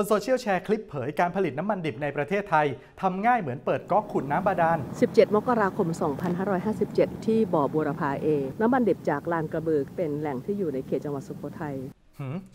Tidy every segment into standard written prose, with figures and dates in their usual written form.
นโซเชียลแชร์คลิปเผยการผลิตน้ำมันดิบในประเทศไทยทำง่ายเหมือนเปิดก๊อกขุดน้ำบาดาล 17 มกราคม 2557 ที่บ่อบูรพา A น้ำมันดิบจากลานกระบือเป็นแหล่งที่อยู่ในเขตจังหวัดสุโขทัย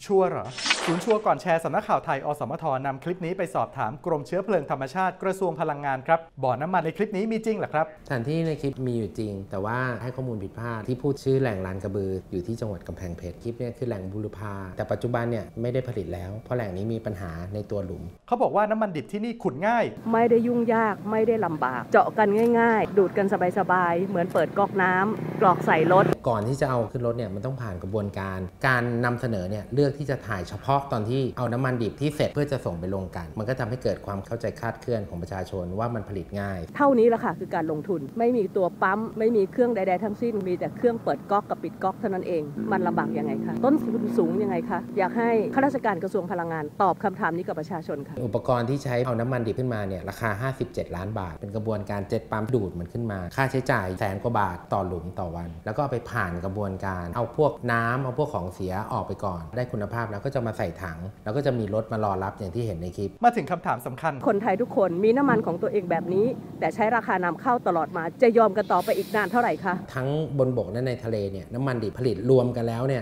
ชัวร์เหรอศูนย์ชัวร์ก่อนแชร์สำนักข่าวไทยอสมทนำคลิปนี้ไปสอบถามกรมเชื้อเพลิงธรรมชาติกระทรวงพลังงานครับบ่อน้ำมันในคลิปนี้มีจริงเหรอครับสถานที่ในคลิปมีอยู่จริงแต่ว่าให้ข้อมูลผิดพลาดที่พูดชื่อแหล่งลานกระบืออยู่ที่จังหวัดกำแพงเพชรคลิปนี้คือแหล่งบูรพาแต่ปัจจุบันเนี่ยไม่ได้ผลิตแล้วเพราะแหล่งนี้มีปัญหาในตัวหลุมเขาบอกว่าน้ำมันดิบที่นี่ขุดง่ายไม่ได้ยุ่งยากไม่ได้ลำบากเจาะกันง่ายๆดูดกันสบายๆเหมือนเปิดก๊อกน้ำกรอกใส่รถก่อนที่จะเอาขึ้นรถเนี่ยมันต้องผ่านกระบวนการนำเสนอเนี่ยเลือกที่จะถ่ายเฉพาะตอนที่เอาน้ำมันดิบที่เสร็จเพื่อจะส่งไปลงกันมันก็ทำให้เกิดความเข้าใจคลาดเคลื่อนของประชาชนว่ามันผลิตง่ายเท่านี้แหละค่ะคือการลงทุนไม่มีตัวปั๊มไม่มีเครื่องใดๆทั้งสิ้นมีแต่เครื่องเปิดก๊อกกับปิดก๊อกเท่านั้นเองมันลำบากยังไงคะต้นทุนสูงยังไงคะอยากให้ข้าราชการกระทรวงพลังงานตอบคำถามนี้กับประชาชนค่ะอุปกรณ์ที่ใช้เอาน้ำมันดิบขึ้นมาเนี่ยราคา57 ล้านบาทเป็นกระบวนการเจ็ตปั๊มดูดมันขึ้นมาค่าใช้จ่าย100,000 กว่าบาทต่อหลุมต่อวันแล้วก็ไปผ่านกระบวนการเอาพวกน้ำเอาพวกของเสียออกไปก่อนได้คุณภาพแล้วก็จะมาใส่ถังแล้วก็จะมีรถมารอรับอย่างที่เห็นในคลิปมาถึงคำถามสำคัญคนไทยทุกคนมีน้ำมันของตัวเองแบบนี้แต่ใช้ราคานำเข้าตลอดมาจะยอมกันต่อไปอีกนานเท่าไหร่คะทั้งบนบกและในทะเลเนี่ยน้ำมันดิบผลิตรวมกันแล้วเนี่ย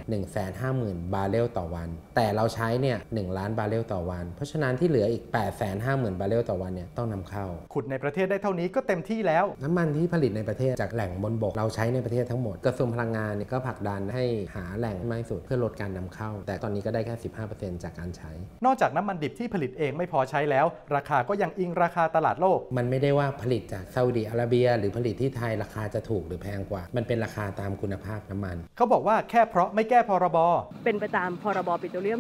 150,000 บาร์เรลต่อวันแต่เราใช้เนี่ย1 ล้านบาร์เรลต่อวันเพราะฉะนั้นที่เหลืออีก 850,000 บาร์เรลต่อวันเนี่ยต้องนำเข้าขุดในประเทศได้เท่านี้ก็เต็มที่แล้วน้ำมันที่ผลิตในประเทศจากแหล่งบนบกเราใช้ในประเทศทั้งหมดกระทรวงพลังงานเนี่ยก็ผลักดันให้หาแหล่งมากที่สุดเพื่อลดการนำเข้าแต่ตอนนี้ก็ได้แค่ 15% จากการใช้นอกจากน้ำมันดิบที่ผลิตเองไม่พอใช้แล้วราคาก็ยังอิงราคาตลาดโลกมันไม่ได้ว่าผลิตจากซาอุดิอาระเบียหรือผลิตที่ไทยราคาจะถูกหรือแพงกว่ามันเป็นราคาตามคุณภาพน้ำมันเขาบอกว่าแค่เพราะไม่แก้พรบเป็นไปตามพรบปิโตรเลียม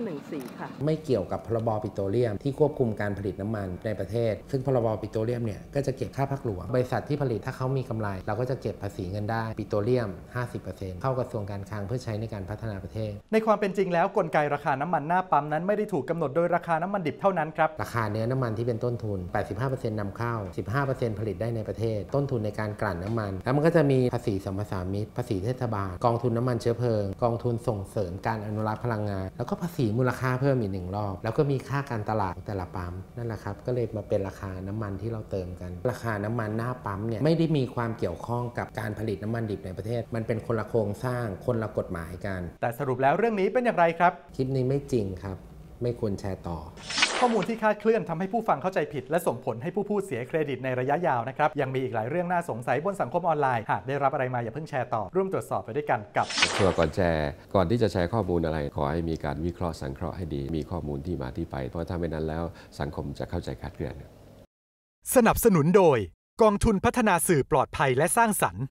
2514ค่ะไม่เกี่ยวกับพรบปิโตรเลียมที่ควบคุมการผลิตน้ำมันในประเทศซึ่งพรบปิโตรเลียมเนี่ยก็จะเก็บค่าภาคหลวงบริษัทที่ผลิตถ้าเขามีกำไรเราก็จะเก็บภาษีเงินได้ปิโตรเลียม 50% เข้ากระทรวงการคลังเพื่อใช้ในการพัฒนาประเทศในความเป็นจริงแล้วกลไกราคาน้ำมันหน้าปั๊มนั้นไม่ได้ถูกกำหนดโดยราคาน้ำมันดิบเท่านั้นครับราคาเนื้อน้ำมันที่เป็นต้นทุน 85% นำเข้า 15% ผลิตได้ในประเทศต้นทุนในการกลั่นน้ำมันแล้วมันก็จะมีภาษีสัมปทานมิตรภาษีเทศบาลกองทุนน้ำมันเชื้อเพลิงกองทุนส่งเสริมการอนุรักษ์พลังงานแล้วก็ภาษีมูลค่าเพิ่มอีก1 รอบแล้วก็มีค่าการตลาดแต่ละปั๊มนั่นแหละครับก็เลยมาเป็นราคาน้ำมันที่เราเติมกันราคาน้ำมันหน้าปั๊มเนี่ยไม่ได้มีความเกี่ยวข้องกับการผลิตน้ำมันดิบในประเทศมันเป็นคนละโครงสร้างคนละกฎหมายกันแต่สรุปแล้วเรื่องนี้เป็นอย่างไรครับคลิปนี้ไม่จริงครับไม่ควรแชร์ต่อข้อมูลที่คลาดเคลื่อนทำให้ผู้ฟังเข้าใจผิดและส่งผลให้ผู้พูดเสียเครดิตในระยะยาวนะครับยังมีอีกหลายเรื่องน่าสงสัยบนสังคมออนไลน์หากได้รับอะไรมาอย่าเพิ่งแชร์ต่อร่วมตรวจสอบไปด้วยกันกับชัวร์ก่อนแชร์ก่อนที่จะแชร์ข้อมูลอะไรขอให้มีการวิเคราะห์สังเคราะห์ให้ดีมีข้อมูลที่มาที่ไปเพราะถ้าไม่นั้นแล้วสังคมจะเข้าใจคลาดเคลื่อนสนับสนุนโดยกองทุนพัฒนาสื่อปลอดภัยและสร้างสรรค์